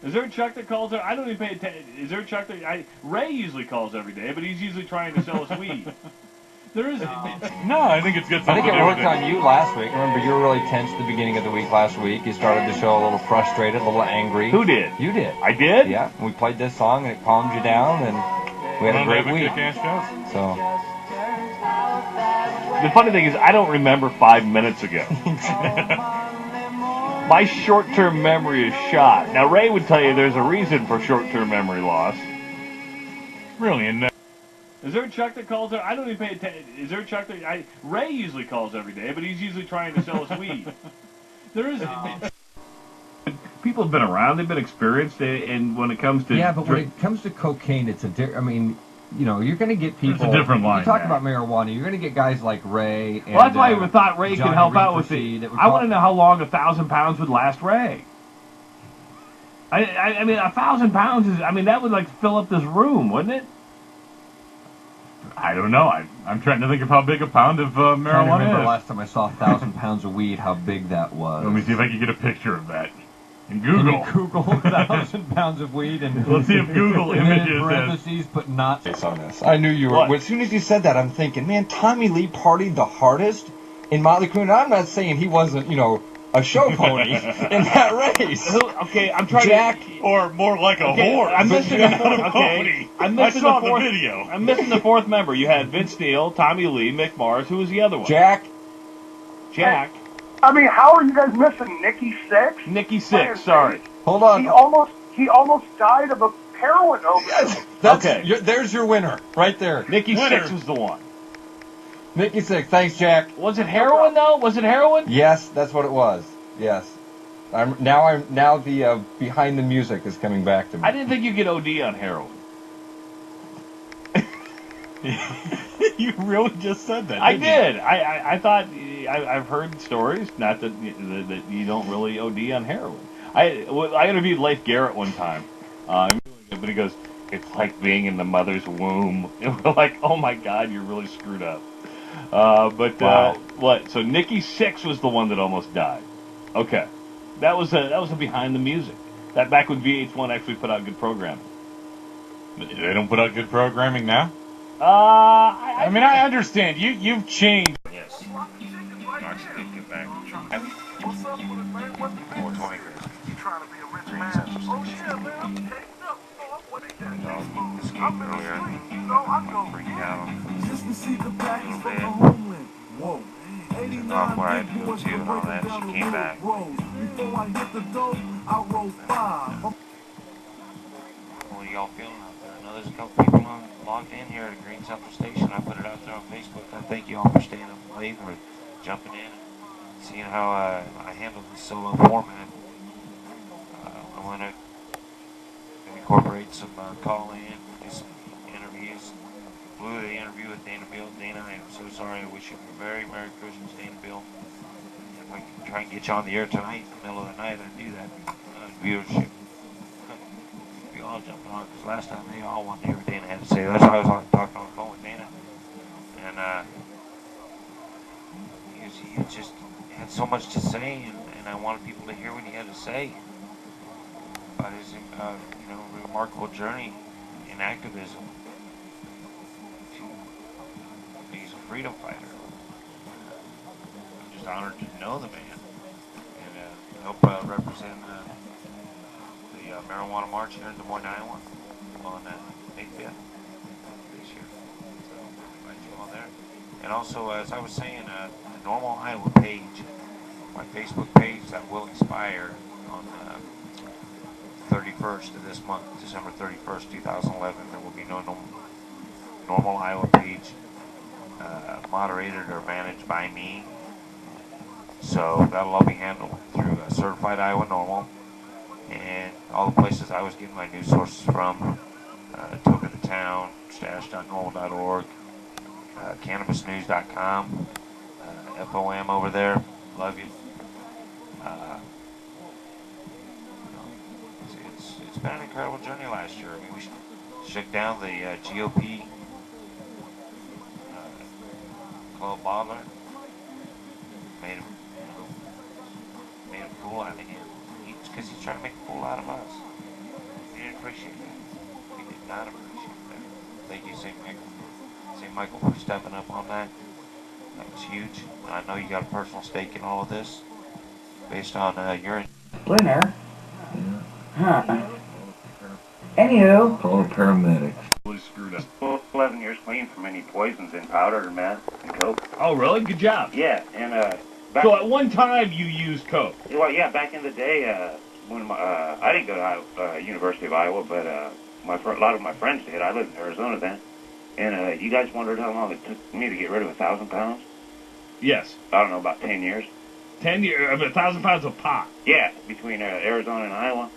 Is there a Chuck that calls? I don't even pay attention. Is there a Chuck that Ray usually calls every day, but he's usually trying to sell us weed. There is. No, I think it's got something to do with it. I think it worked on you last week. Remember, you were really tense at the beginning of the week last week. You started the show a little frustrated, a little angry. Who did? You did. I did? Yeah. We played this song and it calmed you down, and we had a great week. So. The funny thing is, I don't remember 5 minutes ago. My short-term memory is shot. Now, Ray would tell you there's a reason for short-term memory loss. Really? And is there a Chuck that calls? I don't even pay attention. Is there a Chuck that Ray usually calls every day, but he's usually trying to sell us weed. There is. People have been around. They've been experienced, and when it comes to when it comes to cocaine, it's I mean, you know, you're going to get people. It's a different line. You talk about marijuana. You're going to get guys like Ray. And, well, that's why we thought Ray could help out with it. I want to know how long 1,000 pounds would last Ray. I mean, 1,000 pounds is. I mean, that would like fill up this room, wouldn't it? I don't know. I'm trying to think of how big a pound of marijuana I remember is. last time I saw 1,000 pounds of weed, how big that was. Let me see if I can get a picture of that. In Google. Can you Google 1,000 pounds of weed and let's see if Google images in parentheses put not on this. I knew you were. What? As soon as you said that, I'm thinking, man, Tommy Lee partied the hardest in Motley Crue. And I'm not saying he wasn't, you know, a show pony in that race. Okay, I'm trying Jack, to. Or more like a horse. I'm missing the fourth. Okay, I'm missing I saw the fourth video. I'm missing the fourth member. You had Vince Neil, Tommy Lee, Mick Mars. Who was the other one? Jack. I mean, how are you guys missing Nikki Sixx? Nikki Sixx. Sorry. Hold on. He almost died of a heroin overdose. Okay. There's your winner right there. Nikki Sixx was the one. Nikki Sixx. Thanks, Jack. Was it heroin though? Was it heroin? Yes, that's what it was. Yes. Now the behind the music is coming back to me. I didn't think you could OD on heroin. You really just said that. I did. I thought I've heard stories, not that you don't really OD on heroin. I interviewed Leif Garrett one time, but he goes, "It's like being in the mother's womb." And we're like, "Oh my God, you're really screwed up." Wow. What? So Nikki Sixx was the one that almost died. Okay, that was a behind the music. That back when VH1 actually put out good programming. They don't put out good programming now. I mean, I understand. You've changed. Yes. Mark's did get back. 420. You trying to be a rich man? Oh yeah, man. I'm taking up. Freaked out. Just received the package from the Little homeland. Whoa. Off where I had to go to and all that. She came back. Before I hit the door, I rolled 5. How are y'all feeling out there? I know there's a couple people logged in here at Green Central Station. I put it out there on Facebook. I thank you all for staying up late and jumping in and seeing how I handle this solo format. I want to incorporate some call-in, do some interviews. Blew the interview with Dana Bill. Dana, I am so sorry. I wish you a very Merry Christmas, Dana Bill. If I can try and get you on the air tonight in the middle of the night, I'd do that. Viewership. We all jumping on it because last time they all wanted to hear what Dana had to say. That's why I was talking on the phone with Dana. And he just had so much to say, and I wanted people to hear what he had to say about his remarkable journey in activism. He's a freedom fighter. I'm just honored to know the man and help represent the marijuana march here in Des Moines, Iowa on May 5th this year. So I invite you all there. And also, as I was saying, the Normal Iowa page, my Facebook page, that will expire on 31st of this month, December 31st, 2011. There will be no Normal Iowa page moderated or managed by me. So that'll all be handled through Certified Iowa Normal and all the places I was getting my news sources from. Toke of the Town, stash.normal.org, cannabisnews.com, FOM over there. Love you. It's been an incredible journey last year. I mean, we shook down the GOP Club Bottler, made a fool out of him. Because he's trying to make a fool out of us. appreciate that. We did not appreciate that. Thank you, St. Michael, for stepping up on that. That was huge. And I know you got a personal stake in all of this, based on your. Winner? Huh. Anywho. Call the paramedics. Really screwed up. Well, 11 years clean from any poisons in powder or meth and coke. Oh, really? Good job. Yeah, and So at one time you used coke. well, yeah, back in the day, when I didn't go to University of Iowa, but a lot of my friends did. I lived in Arizona then, and you guys wondered how long it took me to get rid of 1,000 pounds? Yes. I don't know, about 10 years. 10 years, 1,000 pounds of pot. Yeah, between Arizona and Iowa.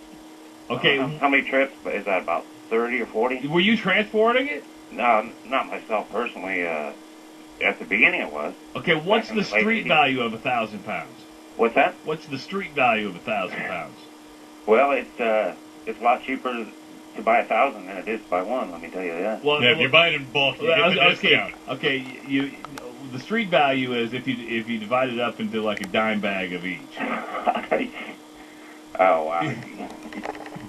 Okay. How many trips? Is that about 30 or 40? Were you transporting it? No, not myself personally. At the beginning it was. Okay, what's Back in the the late street 80s. value of 1,000 pounds? What's that? What's the street value of 1,000 pounds? Well, it's a lot cheaper to buy 1,000 than it is to buy one. Let me tell you that. Well, Yeah, if you buy it in bulk, you get the discount. Okay, the street value is if you divide it up into like a dime bag of each. Oh wow.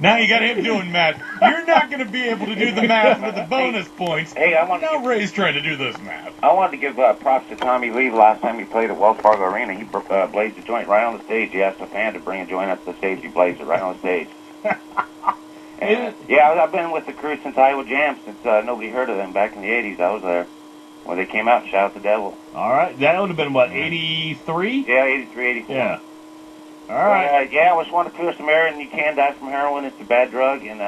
Now you got him doing math. You're not going to be able to do the math with the bonus points. Hey, Now Ray's trying to do this math. I wanted to give props to Tommy Lee. Last time he played at Wells Fargo Arena, he blazed a joint right on the stage. He asked a fan to bring a joint up to the stage. He blazed it right on the stage. And, yeah, I've been with the crew since Iowa Jam, since nobody heard of them back in the 80s. I was there when they came out and shouted the devil. All right, that would have been what, 83? Yeah, 83, 84. Yeah. All right. Yeah, I just want to clear some air, and you can die from heroin. It's a bad drug, and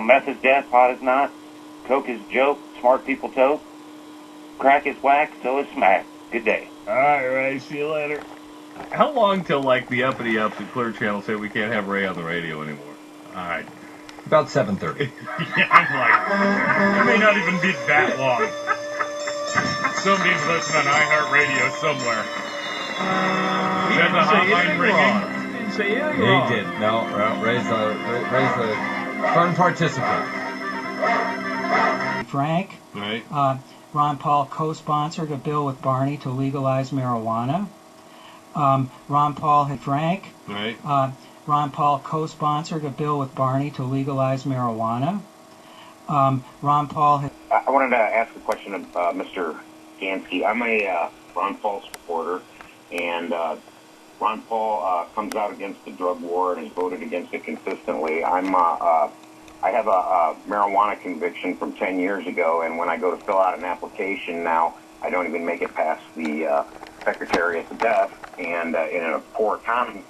meth is death, pot is not. Coke is joke, smart people toke. Crack is whack, so is smack. Good day. All right, Ray. See you later. How long till like the uppity ups and Clear Channel say we can't have Ray on the radio anymore? All right. About 7:30. Yeah, I'm like, it may not even be that long. Somebody's listening on iHeartRadio somewhere. Is that the hotline ringing? Didn't say anything He wrong. did. No, Ray's a fun participant. Frank, Right. Ron Paul co-sponsored a bill with Barney to legalize marijuana. Ron Paul had Frank. Right. Ron Paul co-sponsored a bill with Barney to legalize marijuana. Ron Paul had... I wanted to ask a question of Mr. Gansky. I'm a Ron Paul supporter, and Ron Paul comes out against the drug war and has voted against it consistently. I have a marijuana conviction from 10 years ago, and when I go to fill out an application now, I don't even make it past the Secretary of Death, and in a poor economy,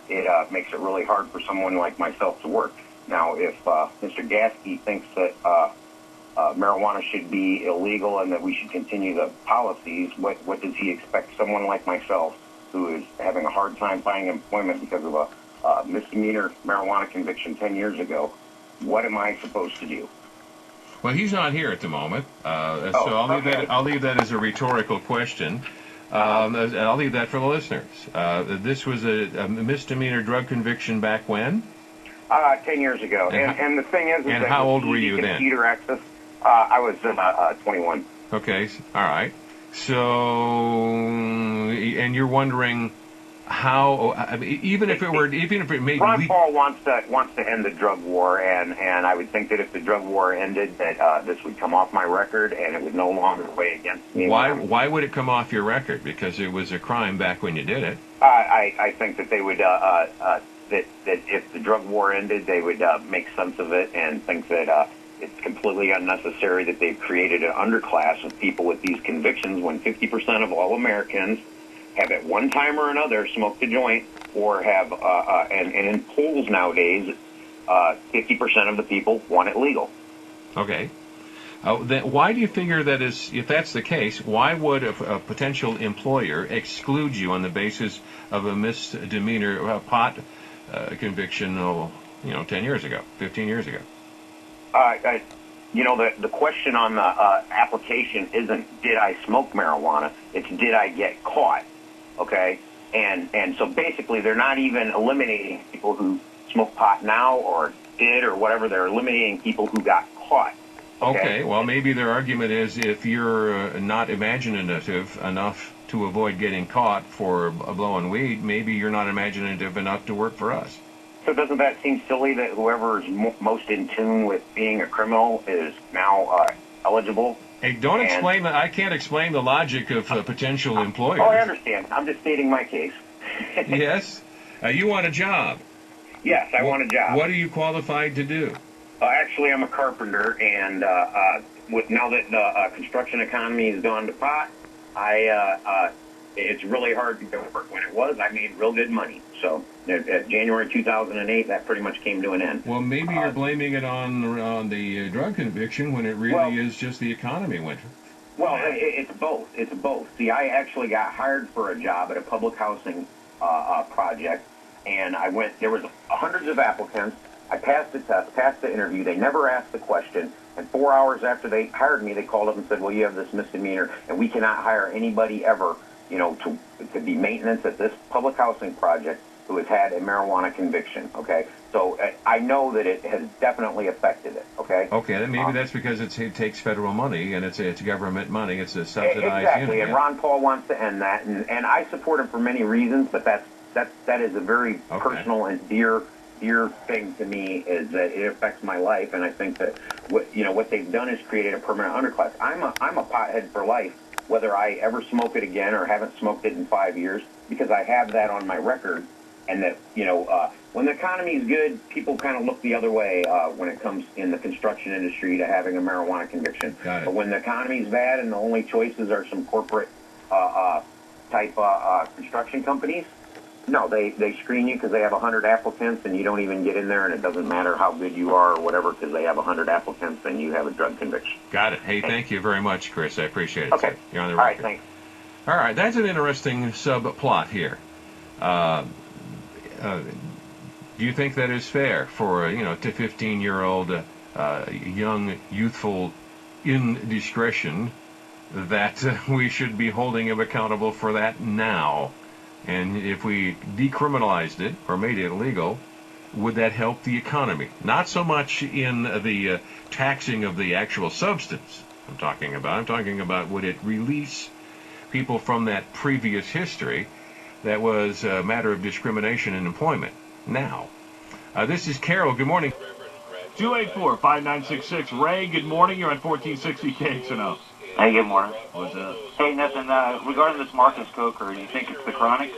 it makes it really hard for someone like myself to work. Now, if Mr. Gansky thinks that marijuana should be illegal and that we should continue the policies, what does he expect someone like myself, who is having a hard time finding employment because of a misdemeanor marijuana conviction 10 years ago, what am I supposed to do? Well, he's not here at the moment, so okay. I'll leave that as a rhetorical question. I'll leave that for the listeners. This was a misdemeanor drug conviction back when? 10 years ago. And the thing is and that how with old were you then? computer access, I was 21. Okay, all right. So, and you're wondering how, I mean, even if it made Ron Paul wants to end the drug war, and I would think that if the drug war ended, that this would come off my record and it would no longer weigh against me. Why would it come off your record? Because it was a crime back when you did it. I think that they would that if the drug war ended, they would make sense of it and think that it's completely unnecessary that they've created an underclass of people with these convictions when 50% of all Americans have at one time or another smoked a joint or have, and in polls nowadays, 50% of the people want it legal. Okay. Then why do you figure that is, if that's the case, why would a potential employer exclude you on the basis of a misdemeanor pot conviction, 10 years ago, 15 years ago? The question on the application isn't did I smoke marijuana, it's did I get caught, okay? And so basically they're not even eliminating people who smoke pot now or did or whatever, they're eliminating people who got caught. Okay, well maybe their argument is if you're not imaginative enough to avoid getting caught for blowing weed, maybe you're not imaginative enough to work for us. So doesn't that seem silly that whoever is most in tune with being a criminal is now eligible? Hey, don't explain that. I can't explain the logic of potential employers. Oh, I understand. I'm just stating my case. Yes? You want a job? Yes, I want a job. What are you qualified to do? Actually, I'm a carpenter, and now that the construction economy has gone to pot, it's really hard to get work. When it was, I made real good money. So at January 2008, that pretty much came to an end. Well, maybe you're blaming it on the drug conviction when it really is just the economy winter. Well, it's both. It's both. See, I actually got hired for a job at a public housing project, and I went. There was hundreds of applicants. I passed the test, passed the interview. They never asked the question. And 4 hours after they hired me, they called up and said, "Well, you have this misdemeanor, and we cannot hire anybody ever, to be maintenance at this public housing project who has had a marijuana conviction." Okay, so I know that it has definitely affected it. Okay. Okay, then maybe that's because it takes federal money and it's government money. It's a subsidized exactly, unit. and Ron Paul wants to end that, and I support him for many reasons, but that is a very personal and dear thing to me, is that it affects my life, and I think that what they've done is created a permanent underclass. I'm a pothead for life, whether I ever smoke it again or haven't smoked it in 5 years, because I have that on my record. And that, when the economy is good, people kind of look the other way when it comes in the construction industry to having a marijuana conviction. But when the economy is bad and the only choices are some corporate type construction companies, no, they screen you because they have 100 applicants and you don't even get in there, and it doesn't matter how good you are or whatever, because they have 100 applicants and you have a drug conviction. Got it. Hey, thank you very much, Chris. I appreciate it. Okay. Sir. You're on the record. record. All right, thanks. All right, that's an interesting subplot here. Do you think that is fair for to 15-year-old young youthful indiscretion that we should be holding him accountable for that now? And if we decriminalized it or made it illegal, would that help the economy? Not so much in the taxing of the actual substance I'm talking about would it release people from that previous history that was a matter of discrimination in employment now. This is Carol. Good morning. 284-5966. Ray, good morning. You're on 1460 KXNO. Hey, good morning. What's up? Hey, nothing. Regarding this Marcus Coker, do you think it's the chronic?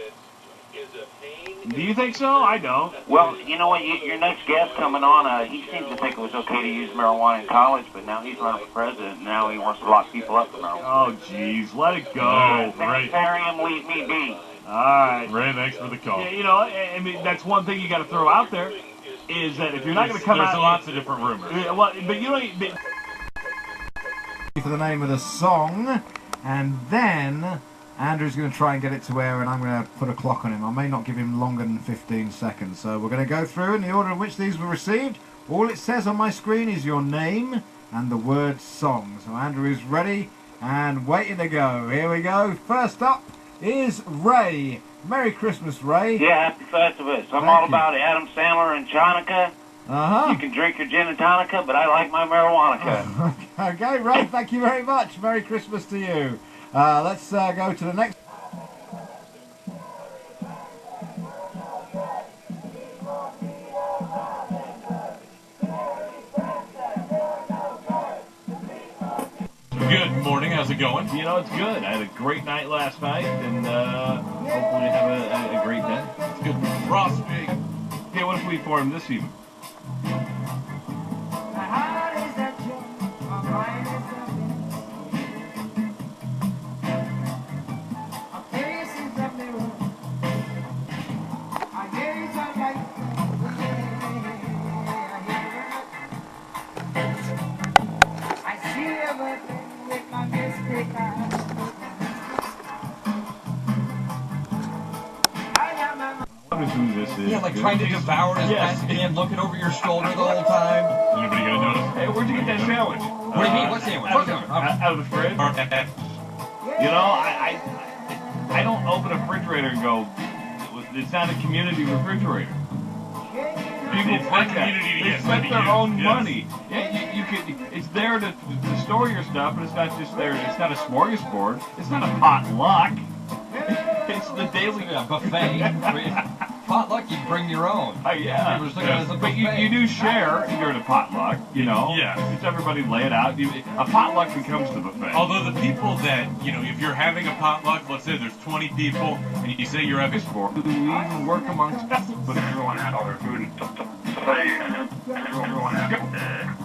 Do you think so? I don't. Well, you know what? Your next guest coming on, he seems to think it was okay to use marijuana in college, but now he's running for president, and now he wants to lock people up for marijuana. Oh, jeez. Let it go. Sanitarium, leave me be. All right. Ray, thanks for the call. Yeah, I mean, that's one thing you got to throw out there, is that if you're not going to come out... There's lots of different rumors. Well, but you don't... For the name of the song, and then Andrew's going to try and get it to air, and I'm going to put a clock on him. I may not give him longer than 15 seconds. So we're going to go through in the order in which these were received. All it says on my screen is your name and the word song. So Andrew is ready and waiting to go. Here we go. First up is Ray. Merry Christmas, Ray. Yeah, happy Festivus. I'm all about Adam Sandler and Jonica. You can drink your gin and tonica, but I like my marijuana. Okay, Ray, thank you very much. Merry Christmas to you. Let's go to the next. Good morning. How's it going? It's good. I had a great night last night, and hopefully have a great day. It's good. Ross Big. Okay, what if we for him this evening? Who this is. Yeah, like trying to devour it as fast as you can, looking over your shoulder the whole time. Anybody gonna notice? Hey, where'd you get that sandwich? What do you mean? What sandwich? Out of the fridge? I don't open a refrigerator and go, it's not a community refrigerator. People they spent their own money. Yeah, you could. It's there to store your stuff, but it's not just there. It's not a smorgasbord. It's not a potluck. It's the daily buffet. potluck, you bring your own. Yeah. It was like as a But buffet. you do share during a potluck, you know. Yeah. Just everybody lay it out. A potluck becomes the buffet. Although the people that, you know, if you're having a potluck, let's say there's 20 people, and you say you're having for who even work amongst us, but everyone had all their food and stuff. Everyone had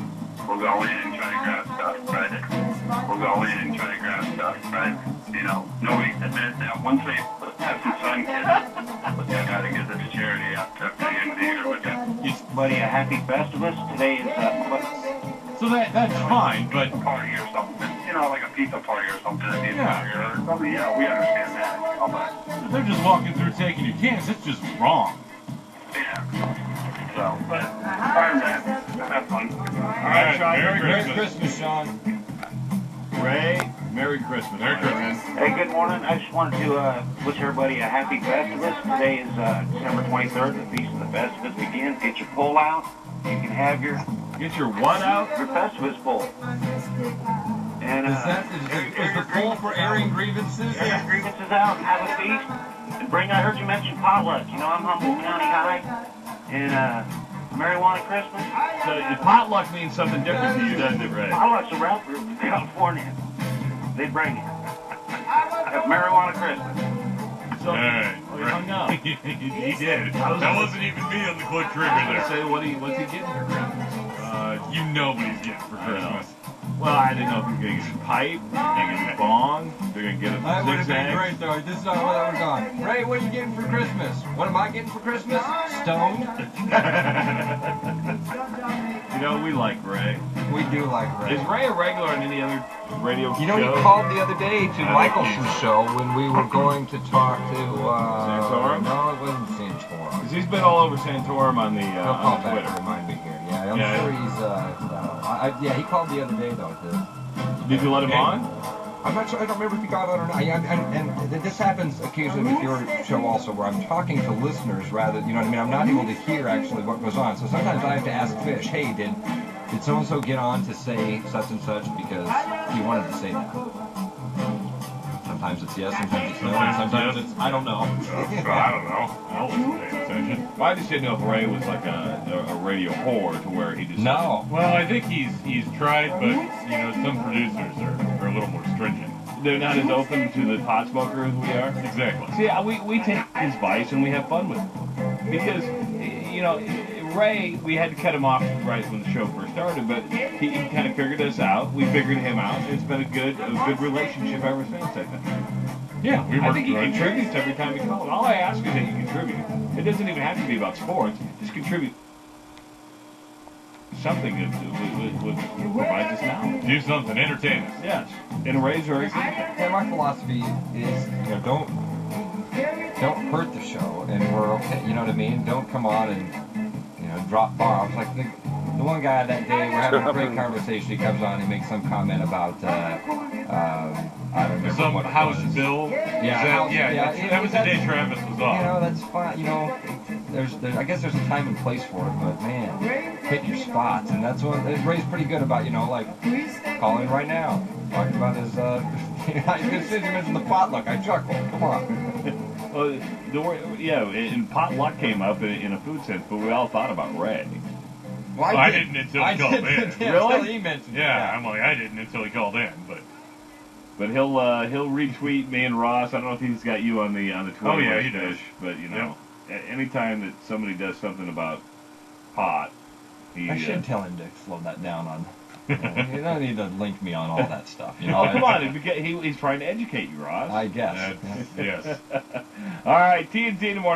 We'll go in and try to grab stuff, right? We'll go in and try to grab stuff, right? You know, nobody admits that. Once they have some fun kids, but they gotta give this charity up to the end of the year with that. Buddy, a happy Festivus. Today is, So that's fine, but party or something, you know, like a pizza party or something at the end of Yeah. the year or something. Yeah, we understand that. You know, but they're just walking through taking your cans. It's just wrong. yeah. So, but other than that, have fun. All right, Sean. Merry Christmas, Sean. Ray, Merry Christmas. Merry Christmas. Hey, good morning. I just wanted to wish everybody a happy Festivus. Today is December 23rd, the Feast of the Festivus begins. Get your pull out. You can have your... Get your what out? Your Festivus pull. And, Is the poll for airing grievances? Air your grievances out, have a feast, and bring, I heard you mention potluck. You know, I'm Humboldt County High, and marijuana Christmas. So the potluck means something different to you, doesn't it, Ray? Potluck's a rap group from California. They bring it. Have marijuana Christmas. So, Alright. he hung up. He did. That wasn't even me on the click trigger I was there. gonna say, what's he getting for Christmas? You know what he's getting for Christmas. Well, I didn't know if he was gonna get a pipe, they're gonna get a bong, they're gonna get a That would have been zigzag. great, though. This is not where that would have gone. Ray, what are you getting for Christmas? What am I getting for Christmas? Stoned. You know, we like Ray. We do like Ray. Is Ray a regular on any other radio You know, show? he called the other day to Michael's show when we were going to talk to, Santorum? No, it wasn't Santorum. Because he's been all over Santorum on the He'll call on back Twitter. to remind me here. Yeah, I'm Yeah. sure he's, yeah, he called the other day, though. Did you let him on? I'm not sure. I don't remember if he got on or not. And this happens occasionally with your show also, where I'm talking to listeners rather, you know what I mean? I'm not able to hear actually what goes on. So sometimes I have to ask Fish, hey, did so-and-so get on to say such and such because he wanted to say that? Sometimes it's yes, sometimes it's no, and sometimes it's I don't know. I don't know. I wasn't paying attention. Well, I just didn't know if Ray was like a radio whore to where he just... No. Well, I think he's tried, but, you know, some producers are a little more stringent. They're not as open to the pot smoker as we are? Exactly. See, we take his advice and we have fun with it. Because, you know, Ray, we had to cut him off right when the show first started, but he kind of figured us out. We figured him out. It's been a good relationship ever since, I think. Yeah, we I worked think he good. contributes every time he calls. All I ask is that you contribute. It doesn't even have to be about sports. Just contribute something that provides us now. Do something, entertain us. Yes. And Ray's very good. Yeah, my philosophy is, you know, don't hurt the show, and we're okay. You know what I mean? Don't come on and, you know, drop bombs. Like the one guy that day, we're having a great conversation. He comes on, he makes some comment about, I don't know Some what it House was. bill. Yeah, That was the day Travis was off. You know, that's fine. You know, there's I guess there's a time and place for it, but man, hit your spots, and that's what Ray's pretty good about. You know, like calling right now, talking about his. I just you mentioned the potluck. I chuckled. Come on. Well, and potluck came up in a food sense, but we all thought about Ray. Well, I didn't until he called in. Really? He mentioned it. Yeah, I'm like, I didn't until he called in, but he'll retweet me and Ross. I don't know if he's got you on the Twitter. Oh, yeah, he Fish, does. But you know, anytime that somebody does something about pot, I should tell him to slow that down on. You don't need to link me on all that stuff. You know. Oh, come on! He's trying to educate you, Ross. I guess. yes. All right, TNT in the morning.